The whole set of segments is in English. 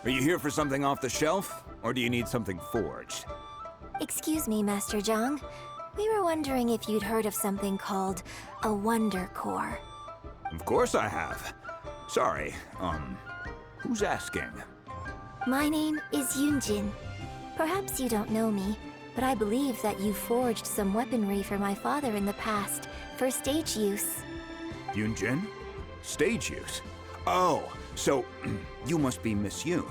Are you here for something off the shelf, or do you need something forged? Excuse me, Master Zhang. We were wondering if you'd heard of something called a Wonder Core. Of course I have. Sorry, who's asking? My name is Yunjin. Perhaps you don't know me, but I believe that you forged some weaponry for my father in the past, for stage use. Yunjin? Stage use? Oh, so you must be Miss Yoon.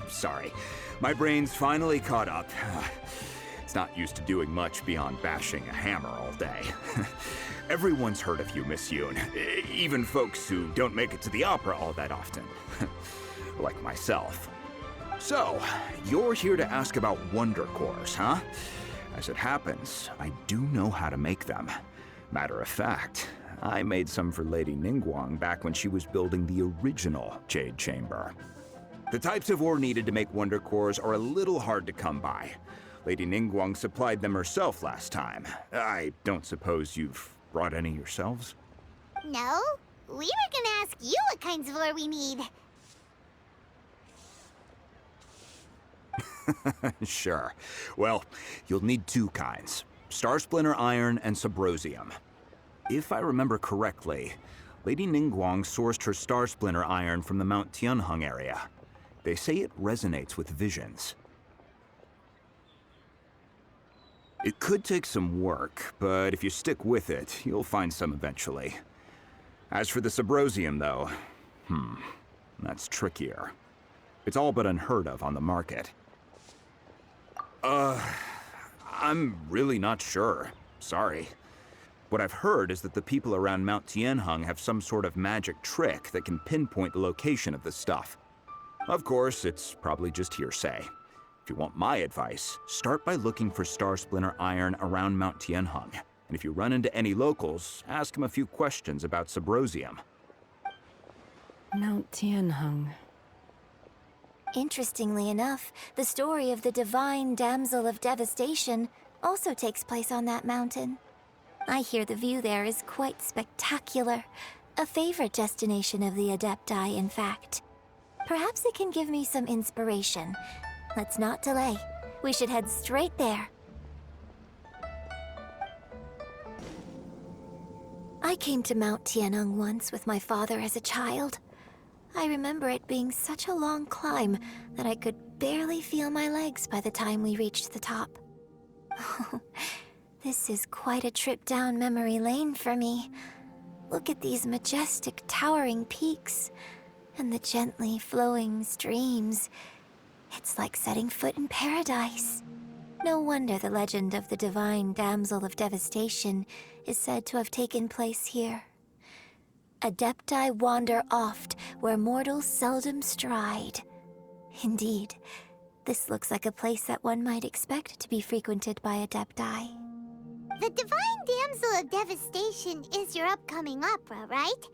Sorry, my brain's finally caught up. It's not used to doing much beyond bashing a hammer all day. Everyone's heard of you, Miss Yoon. Even folks who don't make it to the opera all that often. Like myself. So, you're here to ask about Wonder Cores, huh? As it happens, I do know how to make them. Matter of fact, I made some for Lady Ningguang back when she was building the original Jade Chamber. The types of ore needed to make Wonder Cores are a little hard to come by. Lady Ningguang supplied them herself last time. I don't suppose you've brought any yourselves? No, we were gonna ask you what kinds of ore we need. Sure. Well, you'll need two kinds. Star Splinter Iron and Subrosium. If I remember correctly, Lady Ningguang sourced her Star Splinter Iron from the Mount Tianheng area. They say it resonates with visions. It could take some work, but if you stick with it, you'll find some eventually. As for the Subrosium, though, that's trickier. It's all but unheard of on the market. I'm really not sure. Sorry. What I've heard is that the people around Mount Tianheng have some sort of magic trick that can pinpoint the location of the stuff. Of course, it's probably just hearsay. If you want my advice, start by looking for Star Splinter Iron around Mount Tianheng. And if you run into any locals, ask them a few questions about Subrosium. Mount Tianheng. Interestingly enough, the story of the divine damsel of devastation also takes place on that mountain. I hear the view there is quite spectacular. A favorite destination of the Adepti, in fact. Perhaps it can give me some inspiration. Let's not delay. We should head straight there. I came to Mount Tianheng once with my father as a child. I remember it being such a long climb that I could barely feel my legs by the time we reached the top. This is quite a trip down memory lane for me. Look at these majestic, towering peaks, and the gently flowing streams. It's like setting foot in paradise. No wonder the legend of the divine damsel of devastation is said to have taken place here. Adepti wander oft where mortals seldom stride. Indeed, this looks like a place that one might expect to be frequented by Adepti. The Divine Damsel of Devastation is your upcoming opera, right?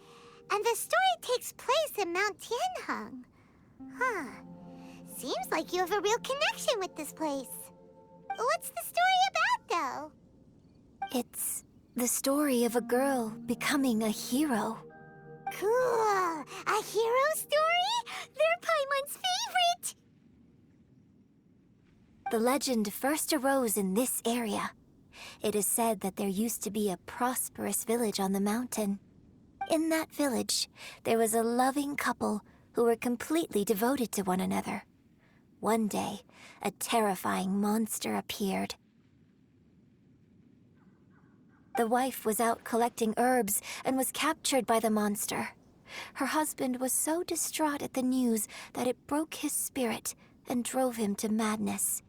And the story takes place in Mount Tianheng. Huh. Seems like you have a real connection with this place. What's the story about, though? It's the story of a girl becoming a hero. Cool. A hero story? They're Paimon's favorite! The legend first arose in this area. It is said that there used to be a prosperous village on the mountain. In that village, there was a loving couple who were completely devoted to one another. One day, a terrifying monster appeared. The wife was out collecting herbs and was captured by the monster. Her husband was so distraught at the news that it broke his spirit and drove him to madness.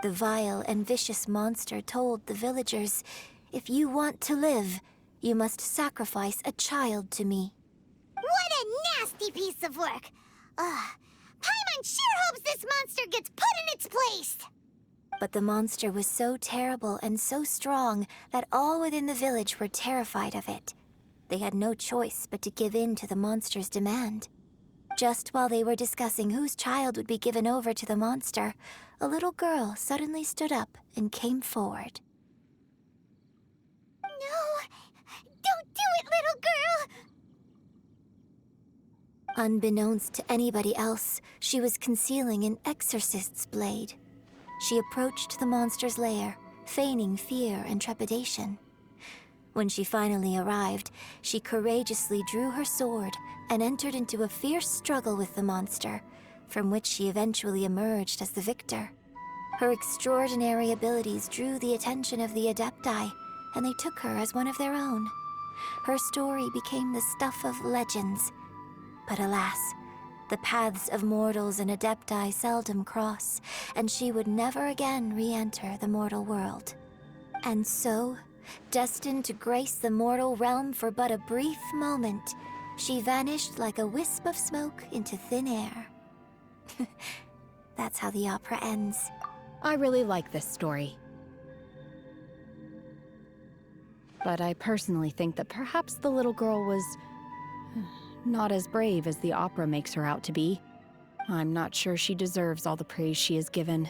The vile and vicious monster told the villagers, "If you want to live, you must sacrifice a child to me." What a nasty piece of work! Paimon sure hopes this monster gets put in its place! But the monster was so terrible and so strong that all within the village were terrified of it. They had no choice but to give in to the monster's demand. Just while they were discussing whose child would be given over to the monster, a little girl suddenly stood up and came forward. No! Don't do it, little girl! Unbeknownst to anybody else, she was concealing an exorcist's blade. She approached the monster's lair, feigning fear and trepidation. When she finally arrived, she courageously drew her sword and entered into a fierce struggle with the monster, from which she eventually emerged as the victor. Her extraordinary abilities drew the attention of the Adepti, and they took her as one of their own. Her story became the stuff of legends. But alas, the paths of mortals and Adepti seldom cross, and she would never again re-enter the mortal world. And so, destined to grace the mortal realm for but a brief moment, she vanished like a wisp of smoke into thin air. That's how the opera ends. I really like this story. But I personally think that perhaps the little girl was not as brave as the opera makes her out to be. I'm not sure she deserves all the praise she is given.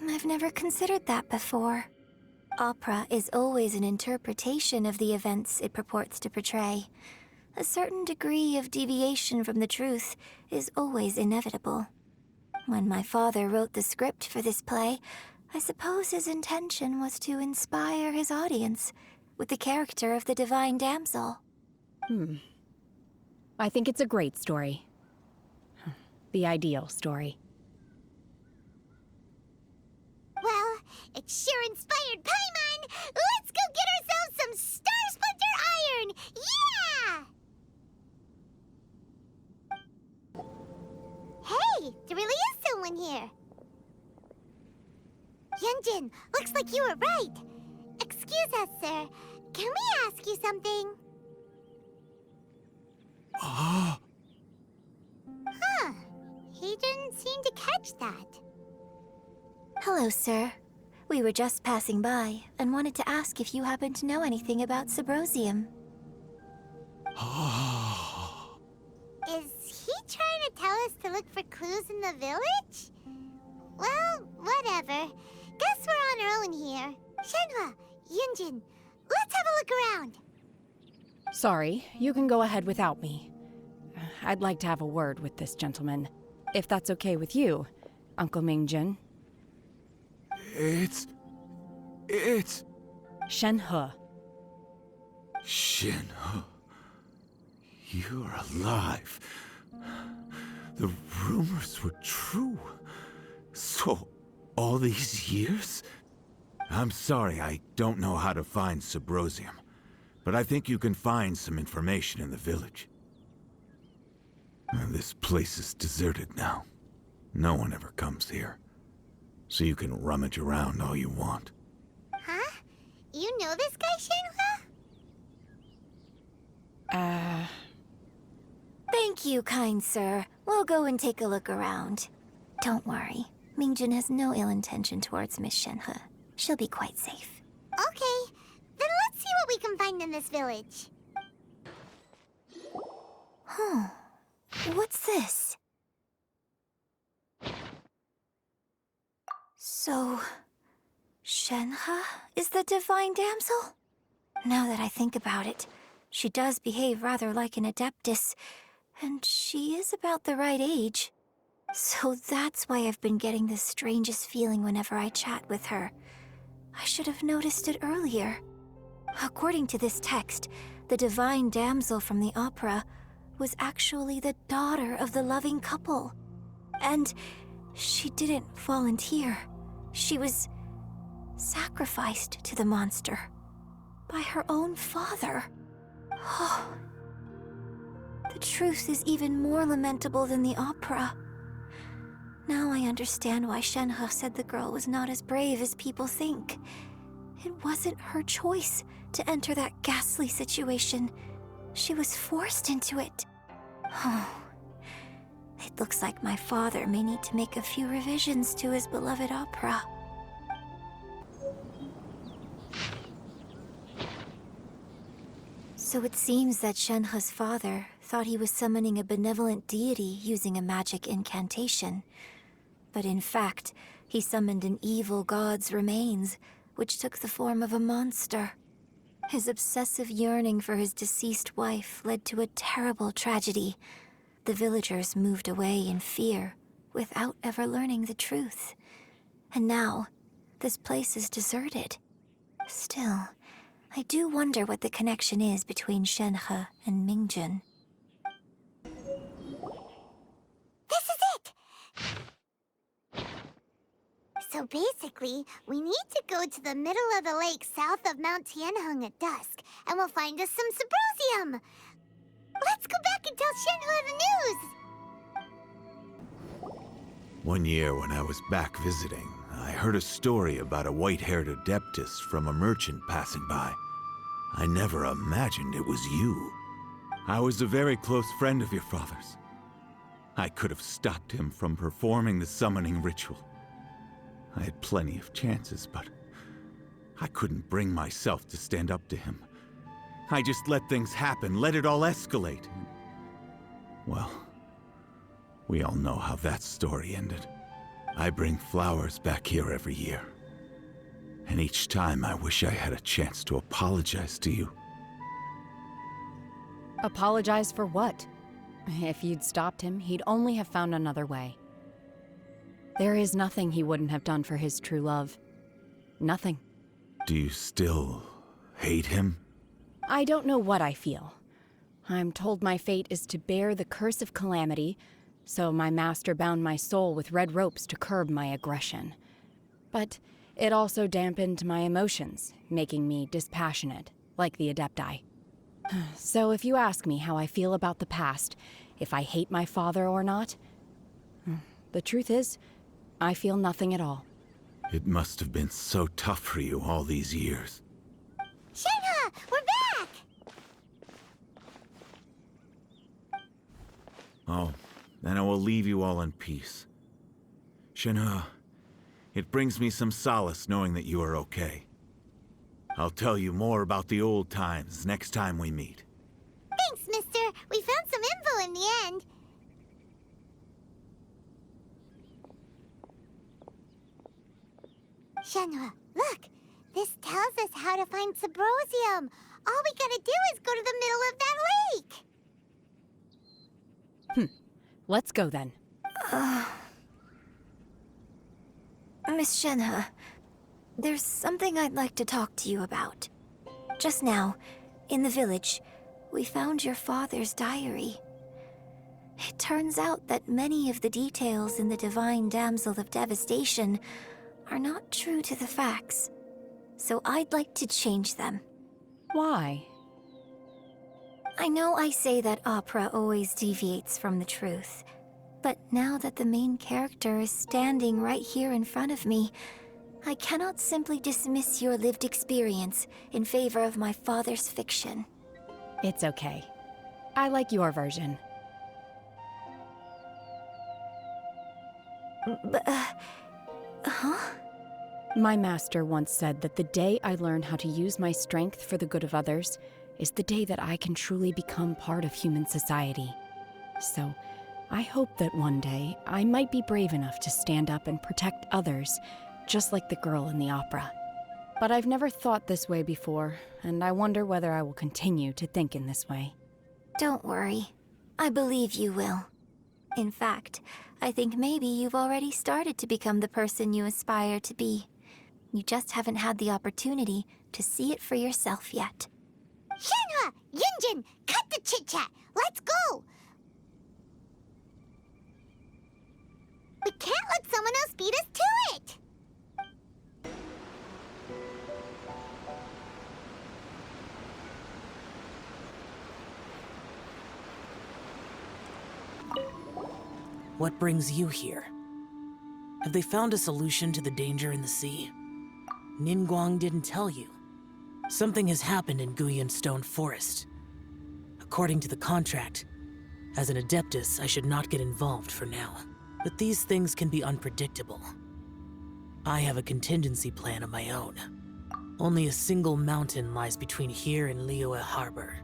I've never considered that before. Opera is always an interpretation of the events it purports to portray. A certain degree of deviation from the truth is always inevitable. When my father wrote the script for this play, I suppose his intention was to inspire his audience with the character of the divine damsel. I think it's a great story. The ideal story. Well, it sure inspired Paimon! Let's go get ourselves some Star Splinter Iron! Yeah! Hey, there really is someone here. Yunjin, looks like you were right. Excuse us, sir. Can we ask you something? Huh. He didn't seem to catch that. Hello, sir. We were just passing by and wanted to ask if you happen to know anything about Subrosium. Is he trying to tell us to look for clues in the village? Well, whatever. Guess we're on our own here. Shenhua, Yunjin, let's have a look around. Sorry, you can go ahead without me. I'd like to have a word with this gentleman, if that's okay with you, Uncle Mingjin. It's... Shenhe. Shenhe. You're alive. The rumors were true. So, all these years? I'm sorry, I don't know how to find Subrosium, but I think you can find some information in the village. And this place is deserted now. No one ever comes here. So you can rummage around all you want. Huh? You know this guy, Shenhua? Thank you, kind sir. We'll go and take a look around. Don't worry. Mingjin has no ill intention towards Miss Shenhe. She'll be quite safe. Okay, then let's see what we can find in this village. Huh. What's this? So, Shenhe is the divine damsel? Now that I think about it, she does behave rather like an adeptus, and she is about the right age. So that's why I've been getting the strangest feeling whenever I chat with her. I should have noticed it earlier. According to this text, the divine damsel from the opera was actually the daughter of the loving couple. And she didn't volunteer. She was sacrificed to the monster by her own father. Oh, the truth is even more lamentable than the opera. Now I understand why Shenhe said the girl was not as brave as people think. It wasn't her choice to enter that ghastly situation. She was forced into it. Oh, it looks like my father may need to make a few revisions to his beloved opera. So it seems that Shenhe's father thought he was summoning a benevolent deity using a magic incantation. But in fact, he summoned an evil god's remains, which took the form of a monster. His obsessive yearning for his deceased wife led to a terrible tragedy. The villagers moved away in fear, without ever learning the truth. And now, this place is deserted. Still, I do wonder what the connection is between Shenhe and Mingjun. This is it! So basically, we need to go to the middle of the lake south of Mount Tianheng at dusk, and we'll find us some Symposium! Let's go back and tell Shenhe the news! One year when I was back visiting, I heard a story about a white-haired adeptus from a merchant passing by. I never imagined it was you. I was a very close friend of your father's. I could have stopped him from performing the summoning ritual. I had plenty of chances, but I couldn't bring myself to stand up to him. I just let things happen, let it all escalate. Well, we all know how that story ended. I bring flowers back here every year. And each time I wish I had a chance to apologize to you. Apologize for what? If you'd stopped him, he'd only have found another way. There is nothing he wouldn't have done for his true love. Nothing. Do you still hate him? I don't know what I feel. I'm told my fate is to bear the curse of calamity, so my master bound my soul with red ropes to curb my aggression. But it also dampened my emotions, making me dispassionate, like the Adepti. So if you ask me how I feel about the past, if I hate my father or not, the truth is, I feel nothing at all. It must have been so tough for you all these years. Shenhe, we're back! Oh, then I will leave you all in peace. Shenhe, it brings me some solace knowing that you are okay. I'll tell you more about the old times next time we meet. Thanks, mister. We found some info in the end. Shenhe, look! This tells us how to find Symposium. All we gotta do is go to the middle of that lake! Let's go then. Miss Shenhe, there's something I'd like to talk to you about. Just now, in the village, we found your father's diary. It turns out that many of the details in the divine damsel of devastation are not true to the facts. So I'd like to change them. Why? I know I say that opera always deviates from the truth, but now that the main character is standing right here in front of me, I cannot simply dismiss your lived experience in favor of my father's fiction. It's okay. I like your version. Huh? My master once said that the day I learn how to use my strength for the good of others is the day that I can truly become part of human society. So, I hope that one day I might be brave enough to stand up and protect others, just like the girl in the opera. But I've never thought this way before, and I wonder whether I will continue to think in this way. Don't worry. I believe you will. In fact, I think maybe you've already started to become the person you aspire to be. You just haven't had the opportunity to see it for yourself yet. Shenhe! Yunjin! Cut the chit-chat! Let's go! We can't let someone else beat us to it! What brings you here? Have they found a solution to the danger in the sea? Ningguang didn't tell you. Something has happened in Guyan Stone Forest. According to the contract, as an Adeptus, I should not get involved for now. But these things can be unpredictable. I have a contingency plan of my own. Only a single mountain lies between here and Liyue Harbor.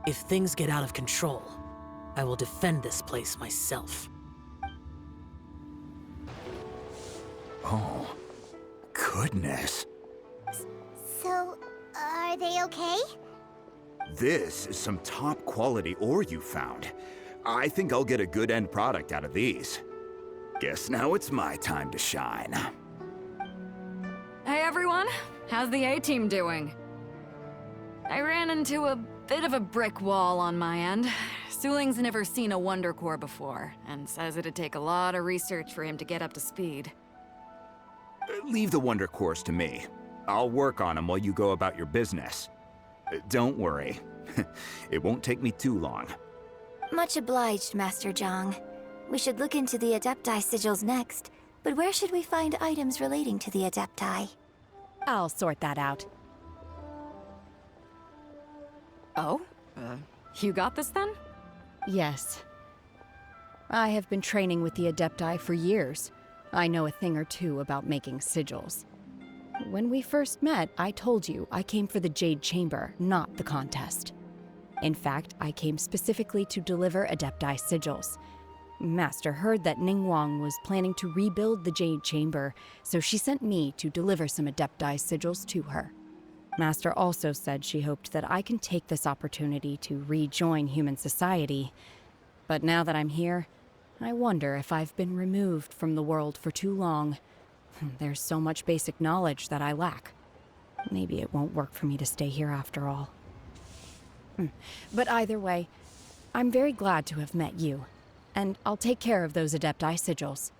If things get out of control, I will defend this place myself. Oh, goodness. So, Are they okay? This is some top quality ore you found. I think I'll get a good end product out of these. Guess now it's my time to shine. Hey everyone, how's the A-team doing? I ran into a bit of a brick wall on my end. Suling's never seen a Wonder Core before, and says it'd take a lot of research for him to get up to speed. Leave the Wonder Cores to me. I'll work on them while you go about your business. Don't worry. It won't take me too long. Much obliged, Master Zhang. We should look into the Adepti sigils next, but where should we find items relating to the Adepti? I'll sort that out. Oh? You got this then? Yes. I have been training with the Adepti for years. I know a thing or two about making sigils. When we first met, I told you I came for the Jade Chamber, not the contest. In fact, I came specifically to deliver Adepti sigils. Master heard that Ningguang was planning to rebuild the Jade Chamber, so she sent me to deliver some Adepti sigils to her. Master also said she hoped that I can take this opportunity to rejoin human society. But now that I'm here, I wonder if I've been removed from the world for too long. There's so much basic knowledge that I lack. Maybe it won't work for me to stay here after all. But either way, I'm very glad to have met you. And I'll take care of those Adepti sigils.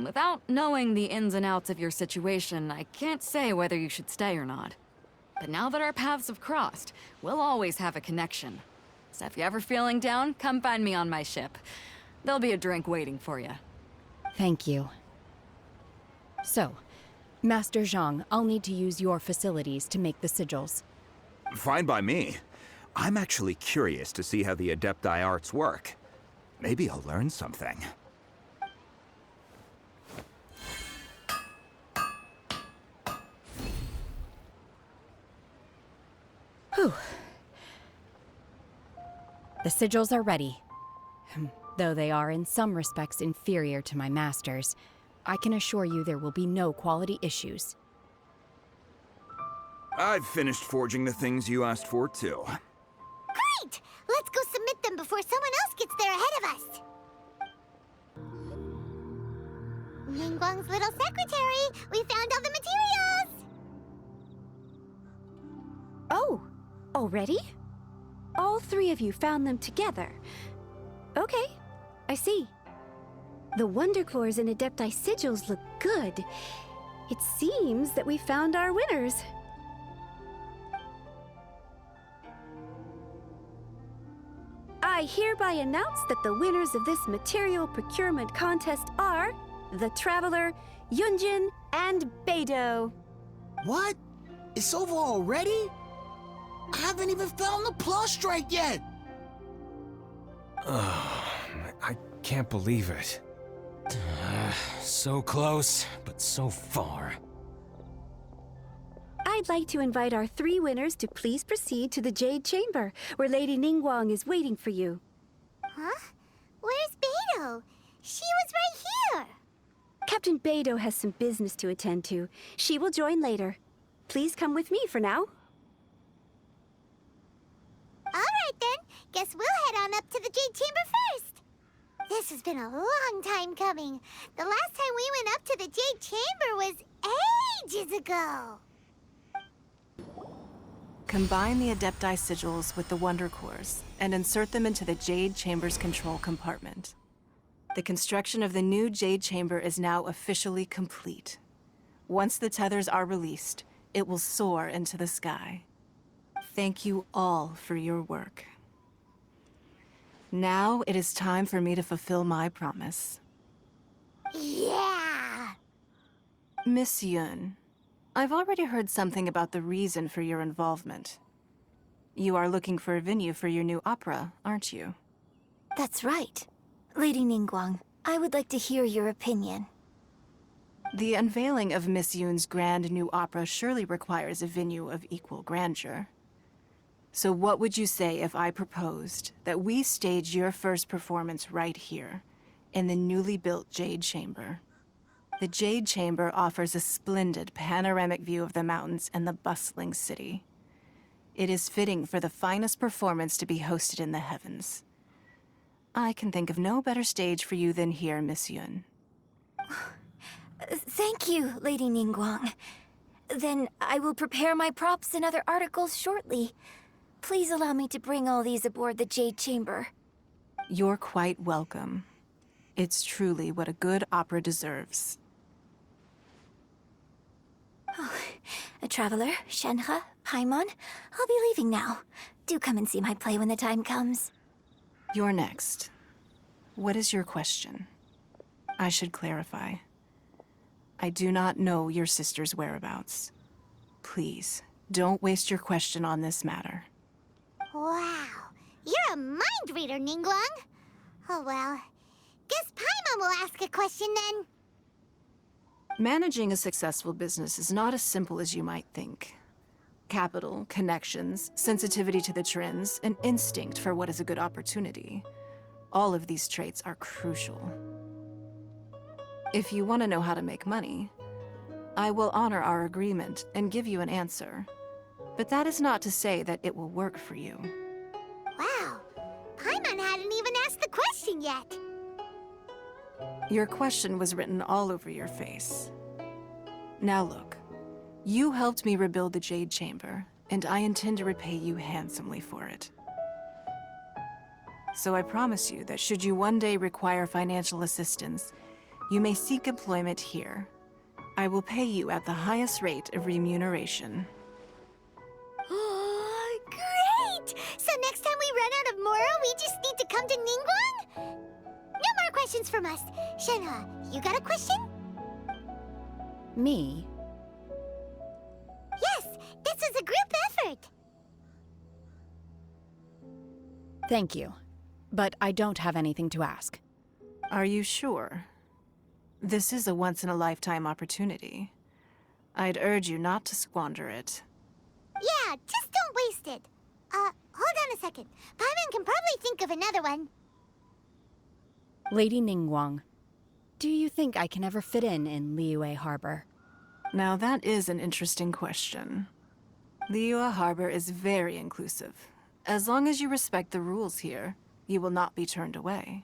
Without knowing the ins and outs of your situation, I can't say whether you should stay or not. But now that our paths have crossed, we'll always have a connection. So if you're ever feeling down, come find me on my ship. There'll be a drink waiting for you. Thank you. So, Master Zhang, I'll need to use your facilities to make the sigils. Fine by me. I'm actually curious to see how the Adepti arts work. Maybe I'll learn something. Whew. The sigils are ready. Though they are in some respects inferior to my master's, I can assure you there will be no quality issues. I've finished forging the things you asked for, too. Great! Let's go submit them before someone else gets there ahead of us. Ningguang's little secretary, we found all the materials! Oh, already? All three of you found them together. Okay, I see. The Wonder Cores and Adepti sigils look good. It seems that we found our winners. I hereby announce that the winners of this material procurement contest are the Traveler, Yunjin, and Beidou. What? It's over already? I haven't even found the plush-strike yet! I can't believe it. So close, but so far. I'd like to invite our three winners to please proceed to the Jade Chamber, where Lady Ningguang is waiting for you. Huh? Where's Beidou? She was right here! Captain Beidou has some business to attend to. She will join later. Please come with me for now. Alright then, guess we'll head on up to the Jade Chamber first. This has been a long time coming. The last time we went up to the Jade Chamber was ages ago. Combine the Adepti sigils with the Wonder Cores and insert them into the Jade Chamber's control compartment. The construction of the new Jade Chamber is now officially complete. Once the tethers are released, it will soar into the sky. Thank you all for your work. Now it is time for me to fulfill my promise. Yeah! Miss Yun, I've already heard something about the reason for your involvement. You are looking for a venue for your new opera, aren't you? That's right. Lady Ningguang, I would like to hear your opinion. The unveiling of Miss Yun's grand new opera surely requires a venue of equal grandeur. So what would you say if I proposed that we stage your first performance right here, in the newly built Jade Chamber? The Jade Chamber offers a splendid panoramic view of the mountains and the bustling city. It is fitting for the finest performance to be hosted in the heavens. I can think of no better stage for you than here, Miss Yun. Thank you, Lady Ningguang. Then I will prepare my props and other articles shortly. Please allow me to bring all these aboard the Jade Chamber. You're quite welcome. It's truly what a good opera deserves. Oh, a traveler, Shenhe, Paimon, I'll be leaving now. Do come and see my play when the time comes. You're next. What is your question? I should clarify. I do not know your sister's whereabouts. Please, don't waste your question on this matter. Wow, you're a mind reader, Ningguang. Oh well, guess Paimon will ask a question then. Managing a successful business is not as simple as you might think. Capital, connections, sensitivity to the trends, and instinct for what is a good opportunity. All of these traits are crucial. If you want to know how to make money, I will honor our agreement and give you an answer. But that is not to say that it will work for you. Wow, Paimon hadn't even asked the question yet. Your question was written all over your face. Now look, you helped me rebuild the Jade Chamber, and I intend to repay you handsomely for it. So I promise you that should you one day require financial assistance, you may seek employment here. I will pay you at the highest rate of remuneration. Oh, great! So next time we run out of Moro, we just need to come to Ningguang? No more questions from us. Shenhe, you got a question? Me? Yes, this is a group effort. Thank you. But I don't have anything to ask. Are you sure? This is a once-in-a-lifetime opportunity. I'd urge you not to squander it. Yeah, just don't waste it. Hold on a second. Paimon can probably think of another one. Lady Ningguang, do you think I can ever fit in Liyue Harbor? Now that is an interesting question. Liyue Harbor is very inclusive. As long as you respect the rules here, you will not be turned away.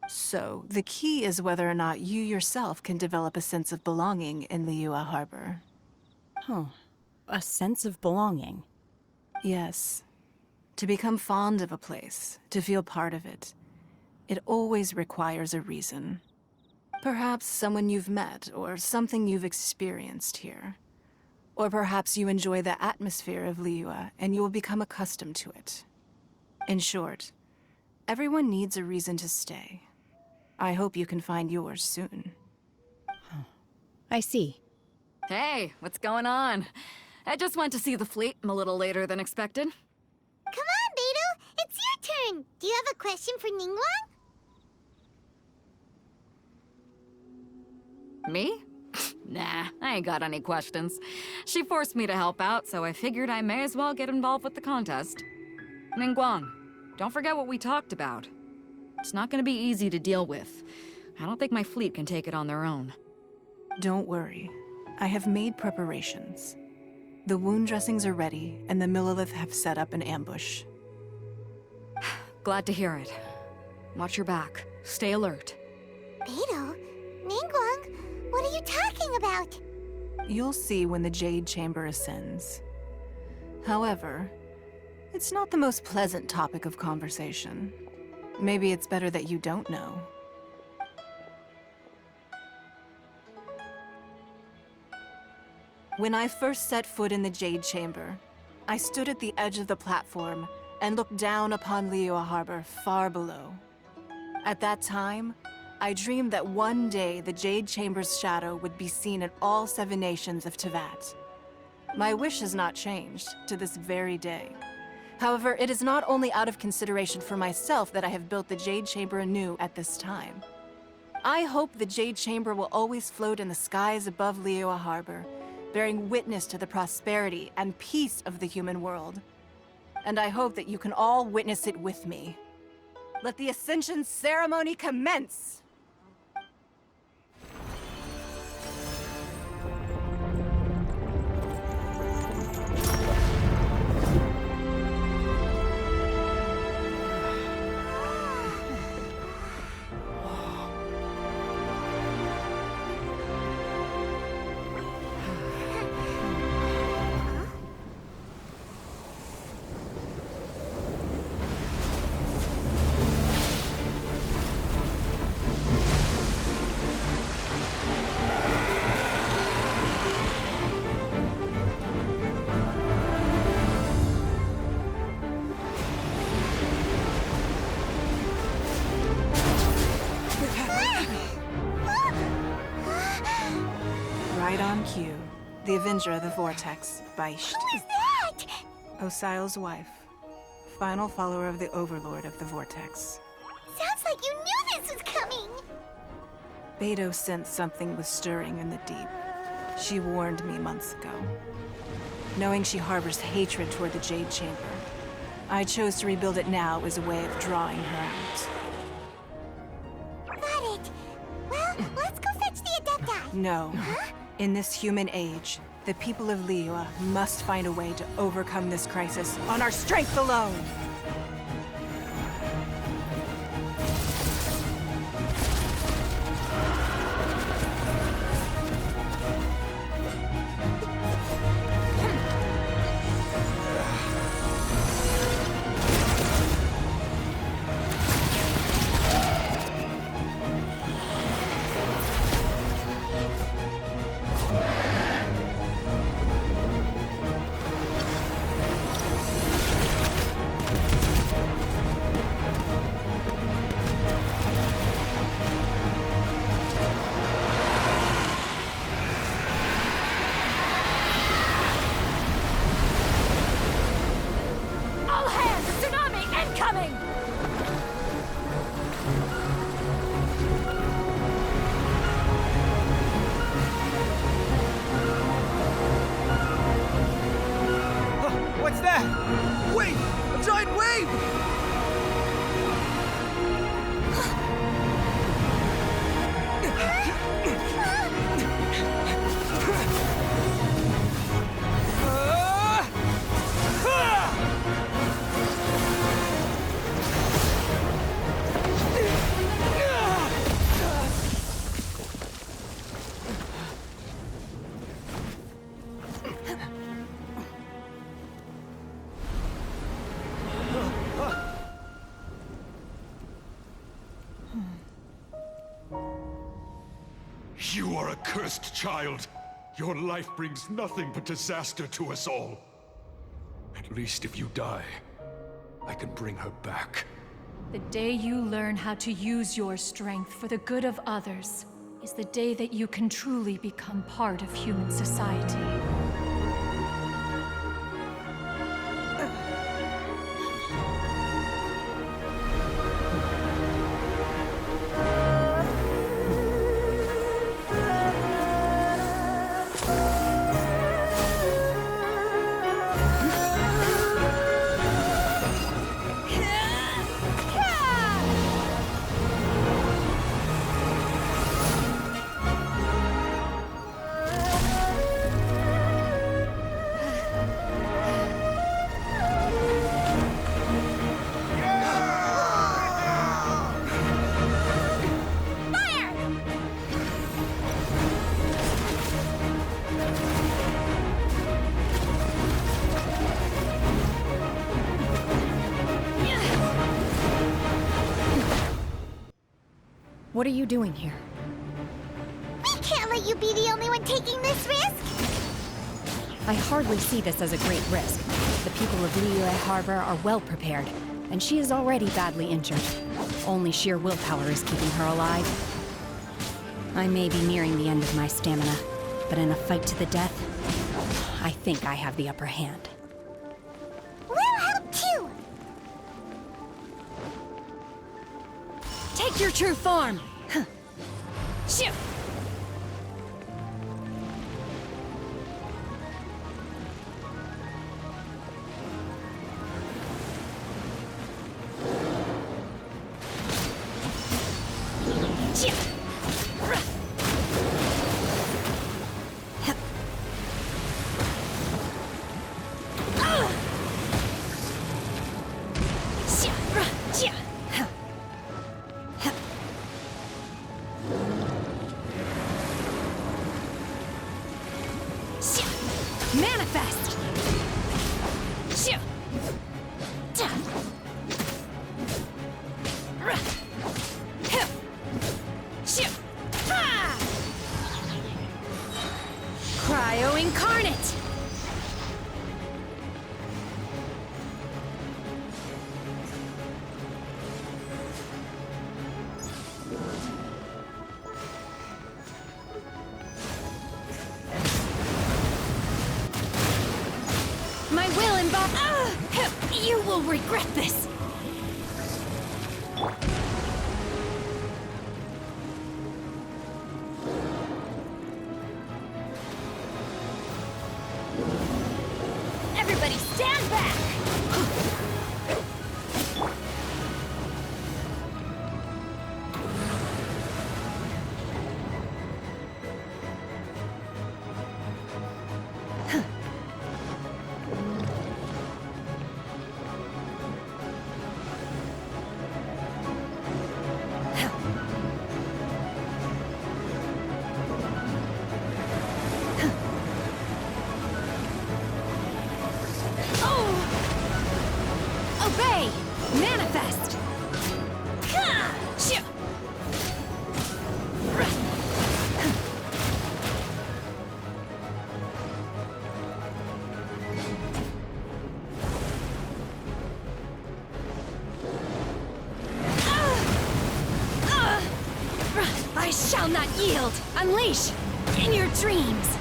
So, the key is whether or not you yourself can develop a sense of belonging in Liyue Harbor. Oh, a sense of belonging. Yes. To become fond of a place, to feel part of it, it always requires a reason. Perhaps someone you've met, or something you've experienced here. Or perhaps you enjoy the atmosphere of Liyue, and you will become accustomed to it. In short, everyone needs a reason to stay. I hope you can find yours soon. I see. Hey, what's going on? I just went to see the fleet. I'm a little later than expected. Come on, Beidou. It's your turn. Do you have a question for Ningguang? Me? Nah, I ain't got any questions. She forced me to help out, so I figured I may as well get involved with the contest. Ningguang, don't forget what we talked about. It's not gonna be easy to deal with. I don't think my fleet can take it on their own. Don't worry. I have made preparations. The wound dressings are ready, and the Millilith have set up an ambush. Glad to hear it. Watch your back. Stay alert. Beidou? Ningguang? What are you talking about? You'll see when the Jade Chamber ascends. However, it's not the most pleasant topic of conversation. Maybe it's better that you don't know. When I first set foot in the Jade Chamber, I stood at the edge of the platform and looked down upon Liyue Harbor far below. At that time, I dreamed that one day the Jade Chamber's shadow would be seen in all 7 nations of Teyvat. My wish has not changed to this very day. However, it is not only out of consideration for myself that I have built the Jade Chamber anew at this time. I hope the Jade Chamber will always float in the skies above Liyue Harbor, bearing witness to the prosperity and peace of the human world. And I hope that you can all witness it with me. Let the Ascension ceremony commence! The Avenger of the Vortex, Beisht. Who is that? Osial's wife. Final follower of the Overlord of the Vortex. Sounds like you knew this was coming. Beto sensed something was stirring in the deep. She warned me months ago. Knowing she harbors hatred toward the Jade Chamber, I chose to rebuild it now as a way of drawing her out. Got it. Well, let's go fetch the Adepti. No. Huh? In this human age, the people of Liyue must find a way to overcome this crisis on our strength alone! What's that? Wait! A giant wave! You are a cursed child. Your life brings nothing but disaster to us all. At least if you die, I can bring her back. The day you learn how to use your strength for the good of others is the day that you can truly become part of human society. What are you doing here? We can't let you be the only one taking this risk. I hardly see this as a great risk. The people of Liyue Harbor are well prepared, and she is already badly injured. Only sheer willpower is keeping her alive. I may be nearing the end of my stamina, but in a fight to the death, I think I have the upper hand. We'll help too. Take your true form! Shoot! Manifest! Shoo! Ta! Ruh! Hup! Shoo! Ha! Cryo Incarnate! will involve... You will regret this! Everybody stand back! Obey! Manifest! I shall not yield! Unleash! In your dreams!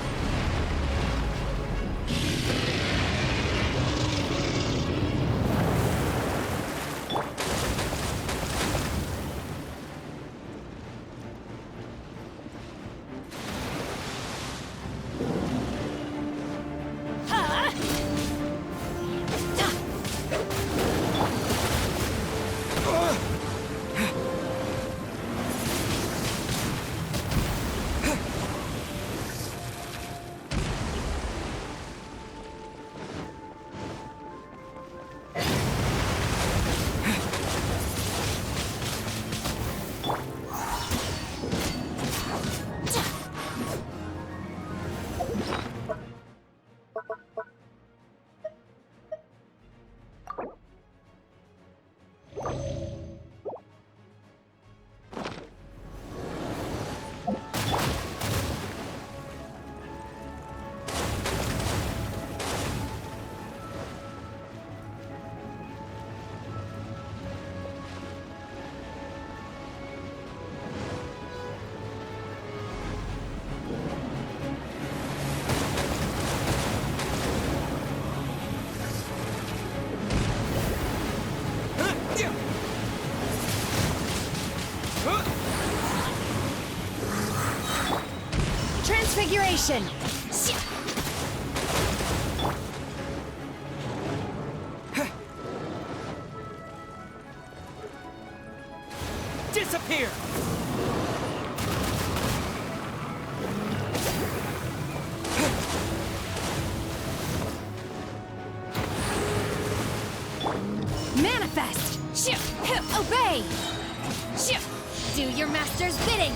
Transfiguration! Disappear! Manifest! Obey! Do your master's bidding!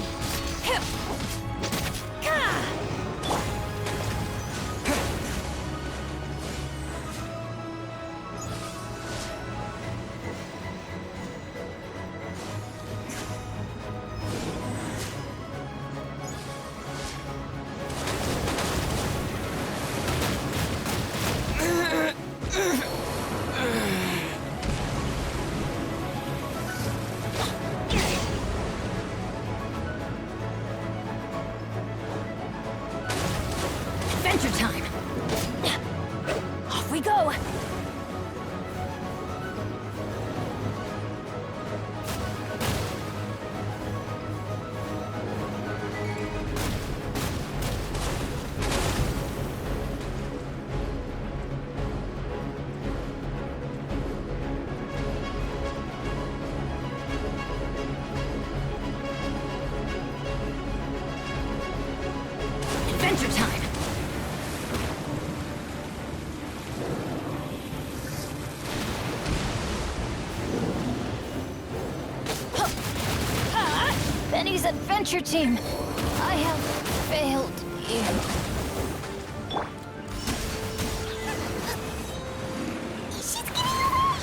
Adventure time! Off we go! Adventure time! Benny's adventure team! I have failed you. She's getting away!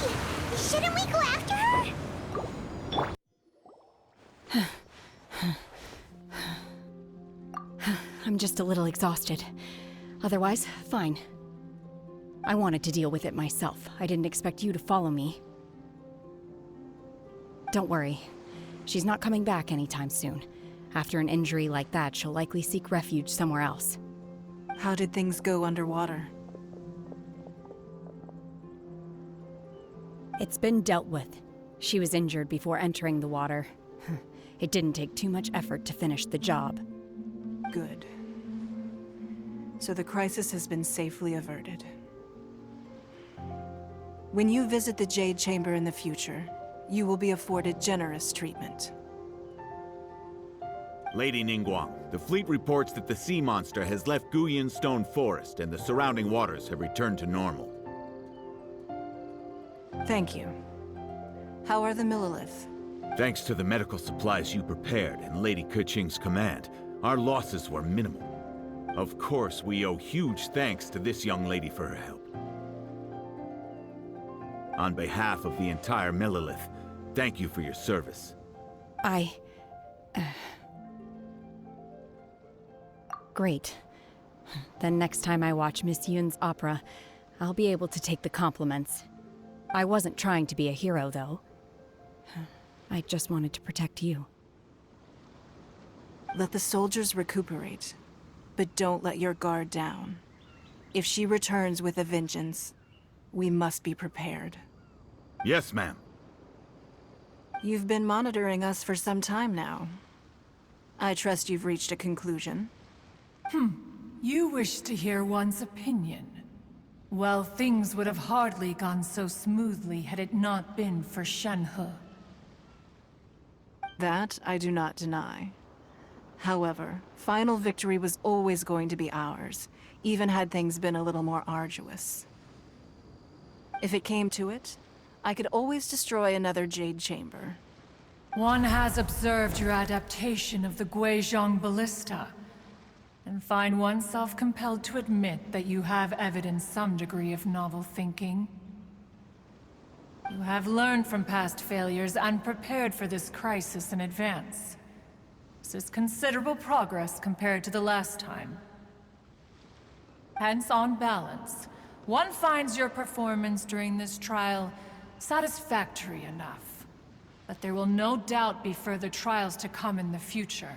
Shouldn't we go after her? I'm just a little exhausted. Otherwise, fine. I wanted to deal with it myself. I didn't expect you to follow me. Don't worry. She's not coming back anytime soon. After an injury like that, she'll likely seek refuge somewhere else. How did things go underwater? It's been dealt with. She was injured before entering the water. It didn't take too much effort to finish the job. Good. So the crisis has been safely averted. When you visit the Jade Chamber in the future, you will be afforded generous treatment. Lady Ningguang, the fleet reports that the sea monster has left Guyan Stone Forest and the surrounding waters have returned to normal. Thank you. How are the Millilith? Thanks to the medical supplies you prepared and Lady Keqing's command, our losses were minimal. Of course, we owe huge thanks to this young lady for her help. On behalf of the entire Millilith, thank you for your service. Great. Then next time I watch Miss Yun's opera, I'll be able to take the compliments. I wasn't trying to be a hero, though. I just wanted to protect you. Let the soldiers recuperate, but don't let your guard down. If she returns with a vengeance, we must be prepared. Yes, ma'am. You've been monitoring us for some time now. I trust you've reached a conclusion. You wish to hear one's opinion. Well, things would have hardly gone so smoothly had it not been for Shenhe. That I do not deny. However, final victory was always going to be ours, even had things been a little more arduous. If it came to it, I could always destroy another Jade Chamber. One has observed your adaptation of the Guizhong Ballista, and find oneself compelled to admit that you have evidenced some degree of novel thinking. You have learned from past failures and prepared for this crisis in advance. This is considerable progress compared to the last time. Hence, on balance, one finds your performance during this trial satisfactory enough. But there will no doubt be further trials to come in the future.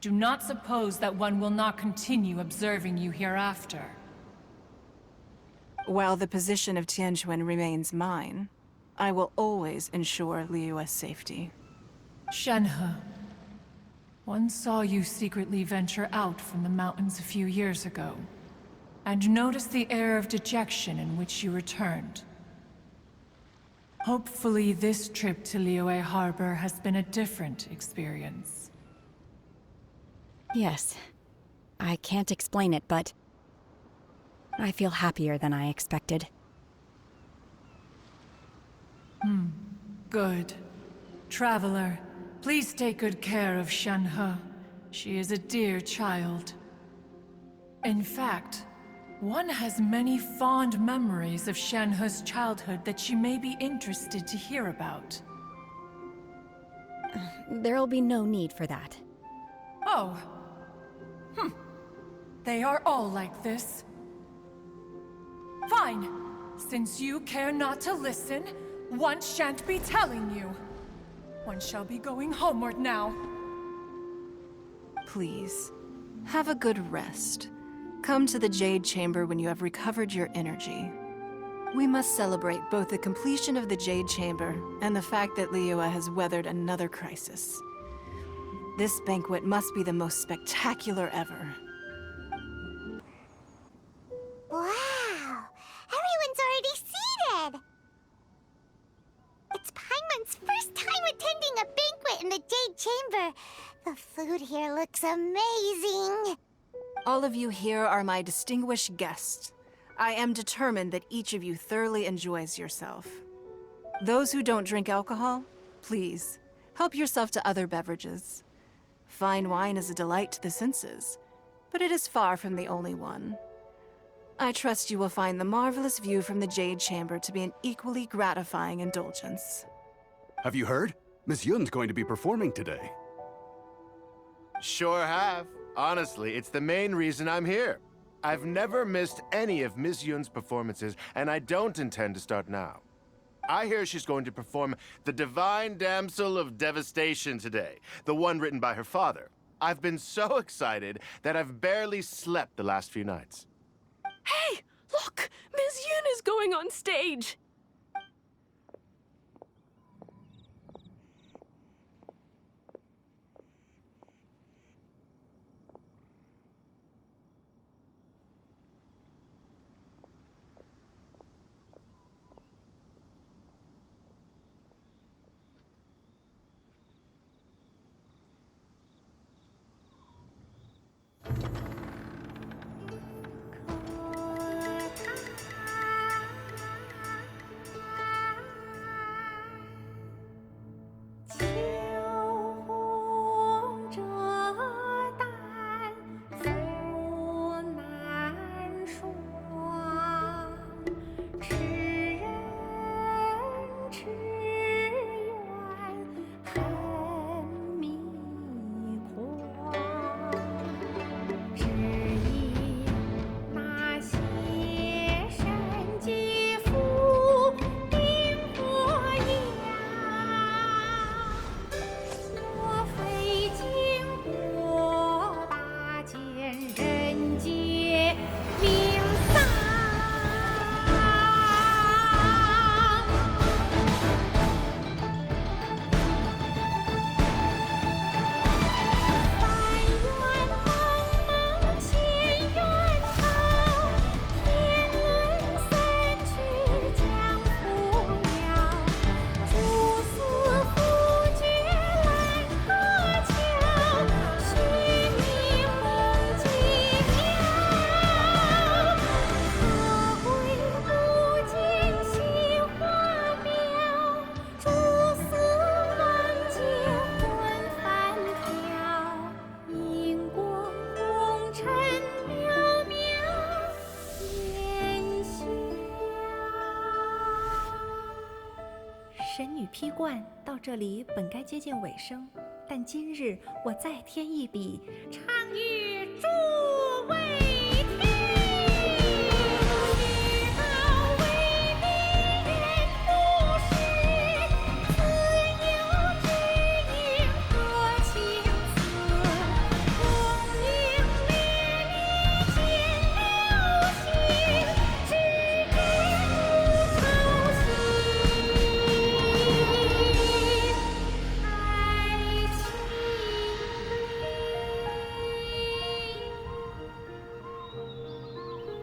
Do not suppose that one will not continue observing you hereafter. While the position of Tianquan remains mine, I will always ensure Liyue's safety. Shenhe, one saw you secretly venture out from the mountains a few years ago, and noticed the air of dejection in which you returned. Hopefully this trip to Liyue Harbor has been a different experience. Yes. I can't explain it, but I feel happier than I expected. Good. Traveler, please take good care of Shenhe. She is a dear child. In fact, one has many fond memories of Shenhe's childhood that she may be interested to hear about. There'll be no need for that. Oh. They are all like this. Fine. Since you care not to listen, one shan't be telling you. One shall be going homeward now. Please, have a good rest. Come to the Jade Chamber when you have recovered your energy. We must celebrate both the completion of the Jade Chamber and the fact that Liyue has weathered another crisis. This banquet must be the most spectacular ever. Wow! Everyone's already seated! It's Paimon's first time attending a banquet in the Jade Chamber. The food here looks amazing. All of you here are my distinguished guests. I am determined that each of you thoroughly enjoys yourself. Those who don't drink alcohol, please, help yourself to other beverages. Fine wine is a delight to the senses, but it is far from the only one. I trust you will find the marvelous view from the Jade Chamber to be an equally gratifying indulgence. Have you heard? Miss Yun's going to be performing today. Sure have. Honestly, it's the main reason I'm here. I've never missed any of Miss Yun's performances, and I don't intend to start now. I hear she's going to perform the Divine Damsel of Devastation today, the one written by her father. I've been so excited that I've barely slept the last few nights. Hey, look! Miss Yun is going on stage! 披冠到这里本该接近尾声，但今日我再添一笔，唱与诸位听。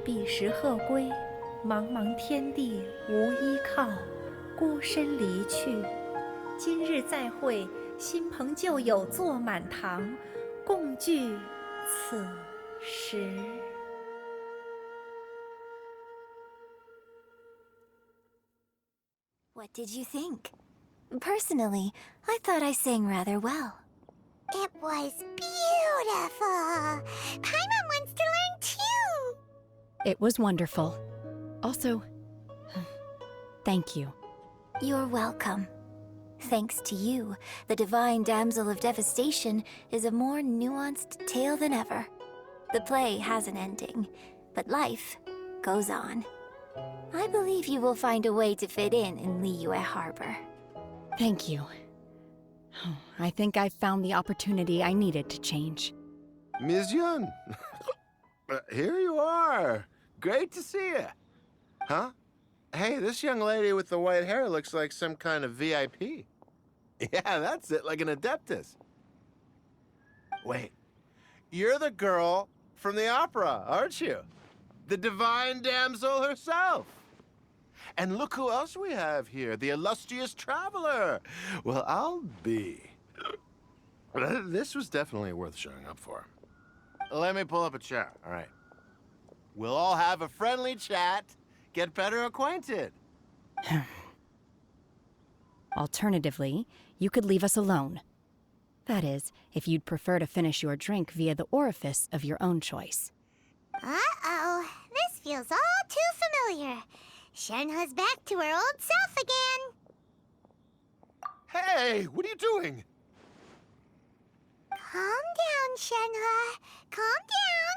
彼时鹤归，茫茫天地无依靠，孤身离去。今日再会，新朋旧友坐满堂，共聚此时。What did you think? Personally, I thought I sang rather well. It was beautiful. Paimon wants to learn too. It was wonderful. Also, thank you. You're welcome. Thanks to you, the divine damsel of devastation is a more nuanced tale than ever. The play has an ending, but life goes on. I believe you will find a way to fit in Liyue Harbor. Thank you. I think I've found the opportunity I needed to change. Ms. Yun, here you are. Great to see you. Huh? Hey, this young lady with the white hair looks like some kind of VIP. Yeah, that's it, like an Adeptus. Wait, you're the girl from the opera, aren't you? The divine damsel herself. And look who else we have here, the illustrious traveler. Well, I'll be. This was definitely worth showing up for. Let me pull up a chair, all right? We'll all have a friendly chat, get better acquainted. Alternatively, you could leave us alone. That is, if you'd prefer to finish your drink via the orifice of your own choice. Uh-oh, this feels all too familiar. Shenhe's back to her old self again. Hey, what are you doing? Calm down, Shenhe. Calm down.